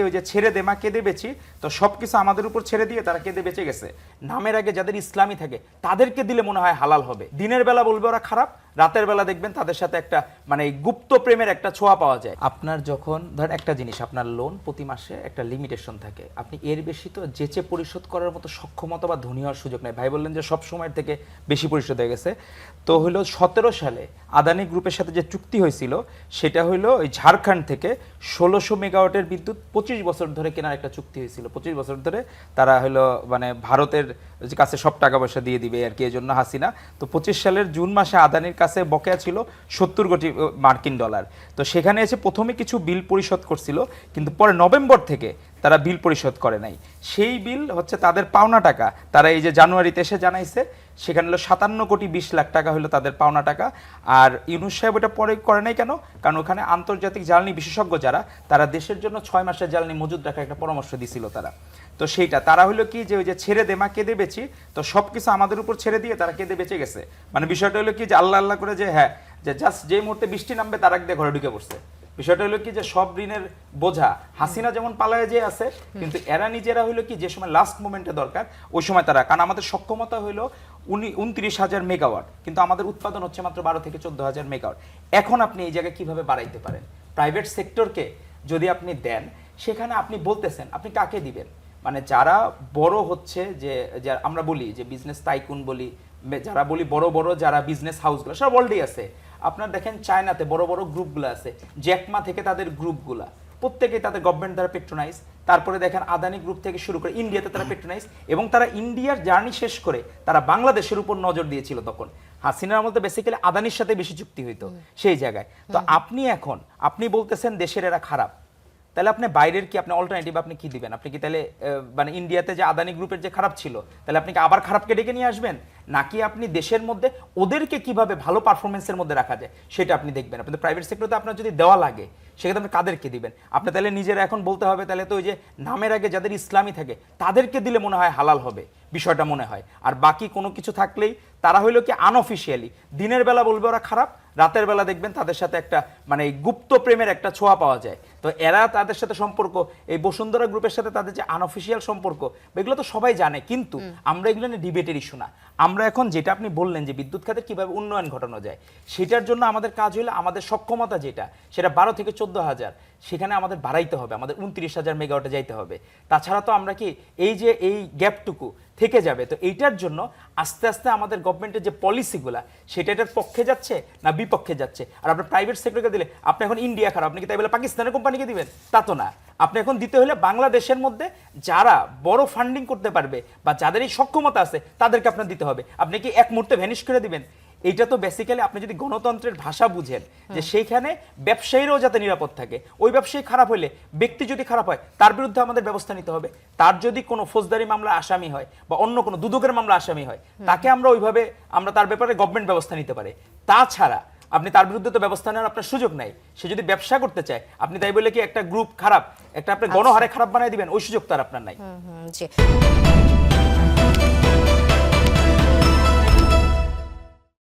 ওই যে ছেড়ে দে মা কেঁদে বেচি, তো সবকিছু আমাদের উপর ছেড়ে দিয়ে তারা কেঁদে বেঁচে গেছে। নামের আগে যাদের ইসলামী থাকে তাদেরকে দিলে মনে হয় হালাল হবে। দিনের বেলা বলবে ওরা খারাপ, রাতের বেলা দেখবেন তাদের সাথে একটা মানে গুপ্ত প্রেমের একটা ছোঁয়া পাওয়া যায়। আপনার যখন ধরেন একটা জিনিস, আপনার লোন প্রতি মাসে একটা লিমিটেশন থাকে, আপনি এর বেশি তো যেচে পরিশোধ করার মতো সক্ষমতা বা ধনী হওয়ার সুযোগ নেই। ভাই বললেন যে সব সময়ের থেকে বেশি পরিশোধ হয়ে গেছে, তো হলো 17 সালে আদানি গ্রুপের সাথে যে চুক্তি হয়েছিল সেটা হলো ওই ঝাড়খণ্ড থেকে 1600 মেগাওয়াটের বিদ্যুৎ 25 বছর ধরে কেনার একটা চুক্তি হয়েছিল। 25 বছর ধরে তারা হলো মানে ভারতের কাছে সব টাকা পয়সা দিয়ে দিবে আর কি, এই জন্য হাসিনা। তো 25 সালের জুন মাসে আদানির কাছে বকেয়া ছিল 70 কোটি মার্কিন ডলার। তো সেখানে এসে প্রথমে কিছু বিল পরিশোধ করছিল, কিন্তু পরে নভেম্বর থেকে তারা বিল পরিশোধ করে নাই। সেই বিল হচ্ছে তাদের পাওনা টাকা, তারা এই যে জানুয়ারিতে এসে জানাইছে, সেখানে হলো 57 কোটি 20 লাখ টাকা হলো তাদের পাওনা টাকা। আর ইউনূস সাহেব এটা পরে করে নাই কেন? কারণ ওখানে আন্তর্জাতিক জ্বালানি বিশেষজ্ঞ যারা, তারা দেশের জন্য 6 মাসের জ্বালানি মজুদ রাখার একটা পরামর্শ দিছিল তারা। তো সেইটা তারা হলো কি যে ওই যে ছেড়ে দে মা কেঁদে বেচি, তো সবকিছু আমাদের উপর ছেড়ে দিয়ে তারা কেঁদে বেঁচে গেছে। মানে বিষয়টা হলো কি যে আল্লাহ আল্লাহ করে যে হ্যাঁ, যে জাস্ট যে মুহূর্তে বৃষ্টি নামবে তার আগে দিয়ে ঘরে ঢুকে পড়ছে। বিষয়টা হলো কি যে সব ঋণের বোঝা হাসিনা যেমন পালায় যে আছে, কিন্তু এরা নিজেরা হইলো কি যে সময় লাস্ট মোমেন্টে দরকার ওই সময় তারা, কারণ আমাদের সক্ষমতা হইলো 29,000 মেগাওয়াট, কিন্তু আমাদের উৎপাদন হচ্ছে মাত্র 12 থেকে 14,000 মেগাওয়াট। এখন আপনি এই জায়গায় কিভাবে বাড়াইতে পারেন? প্রাইভেট সেক্টরকে যদি আপনি দেন, সেখানে আপনি বলতেছেন আপনি কাকে দিবেন? মানে যারা বড় হচ্ছে, যে আমরা বলি যে বিজনেস টাইকুন বলি, যারা বলি বড় বড় যারা বিজনেস হাউসগুলো সব ওয়ার্ল্ডেই আছে। আপনার দেখেন চায়নাতে বড় বড় গ্রুপগুলো আছে, জ্যাকমা থেকে তাদের গ্রুপগুলা প্রত্যেকেই তাদের গভর্নমেন্ট দ্বারা পেট্রোনাইজ। তারপরে দেখেন আদানি গ্রুপ থেকে শুরু করে ইন্ডিয়াতে তারা পেট্রোনাইজ, এবং তারা ইন্ডিয়ার জার্নি শেষ করে তারা বাংলাদেশের উপর নজর দিয়েছিল তখন। হাসিনার মধ্যে বেসিক্যালি আদানির সাথে বেশি চুক্তি হইতো সেই জায়গায়। তো আপনি বলতেছেন দেশের এরা খারাপ, তাহলে আপনি বাইরের কি আপনি অল্টারনেটিভ আপনি কি দিবেন? আপনি কি তাহলে মানে ইন্ডিয়াতে যে আদানি গ্রুপের যে খারাপ ছিল, তাহলে আপনি কি আবার খারাপকে ডেকে নিয়ে আসবেন? নাকি আপনি দেশের মধ্যে ওদেরকে কিভাবে ভালো পারফরমেন্সের মধ্যে রাখা যায় সেটা আপনি দেখবেন? আপনি প্রাইভেট সেক্টরে আপনার যদি দেওয়া লাগে, সেক্ষেত্রে আপনি কাদেরকে দিবেন? আপনি তাহলে নিজেরা এখন বলতে হবে তাহলে তো ওই যে নামের আগে যাদের ইসলামী থাকে তাদেরকে দিলে মনে হয় হালাল হবে বিষয়টা মনে হয়। আর বাকি কোনো কিছু থাকলেই তারা হইলো কি আনঅফিসিয়ালি দিনের বেলা বলবে ওরা খারাপ, রাতের বেলা দেখবেন তাদের সাথে একটা মানে গুপ্ত প্রেমের একটা ছোঁয়া পাওয়া যায়। তো এরা তাদের সাথে সম্পর্ক, এই বসুন্ধরা গ্রুপের সাথে তাদের যে আনঅফিসিয়াল সম্পর্ক, এগুলো তো সবাই জানে, কিন্তু আমরা এগুলো নিয়ে ডিবেটের ইস্যু না। আমরা এখন যেটা আপনি বললেন যে বিদ্যুৎ খাতের কিভাবে উন্নয়ন ঘটানো যায়, সেটার জন্য আমাদের কাজ হলো আমাদের সক্ষমতা যেটা, সেটা 12 থেকে 14,000, সেখানে আমাদের বাড়াইতে হবে, আমাদের 29,000 মেগাওয়াটে যাইতে হবে। তাছাড়া তো আমরা কি এই যে এই গ্যাপটুকু থেকে যাবে, তো এইটার জন্য আস্তে আস্তে আমাদের গভর্নমেন্টের যে পলিসিগুলা সেটা এটার পক্ষে যাচ্ছে না বিপক্ষে যাচ্ছে। আর আপনার প্রাইভেট সেক্টরকে দিলে, আপনি এখন ইন্ডিয়া খারাপ, আপনি কি তাই বলে পাকিস্তানের কোম্পানিকে দিবেন? তা তো না। আপনি এখন দিতে হলে বাংলাদেশের মধ্যে যারা বড় ফান্ডিং করতে পারবে বা যাদের এই সক্ষমতা আছে তাদেরকে আপনার দিতে হবে। আপনি কি এক মুহূর্তে ভ্যানিশ করে দিবেন? এইটা তো বেসিক্যালি আপনি যদি গণতন্ত্রের ভাষা বুঝেন, যে সেইখানে ব্যবসায়ীরাও যাতে নিরাপদ থাকে, ওই ব্যবসায়ী খারাপ হলে ব্যক্তি যদি খারাপ হয় তার বিরুদ্ধে আমাদের ব্যবস্থা নিতে হবে। তার যদি কোনো ফৌজদারি মামলা আসামি হয় বা অন্য কোনো দুদকের মামলা আসামি হয়, তাকে আমরা ওইভাবে আমরা তার ব্যাপারে গভর্নমেন্ট ব্যবস্থা নিতে পারে। তাছাড়া আপনি তার বিরুদ্ধে তো ব্যবস্থা নেওয়ার আপনার সুযোগ নাই। সে যদি ব্যবসা করতে চায়, আপনি তাই বলে কি একটা গ্রুপ খারাপ, একটা আপনি গণহারে খারাপ বানাই দিবেন, ওই সুযোগ তো আর আপনার নাই।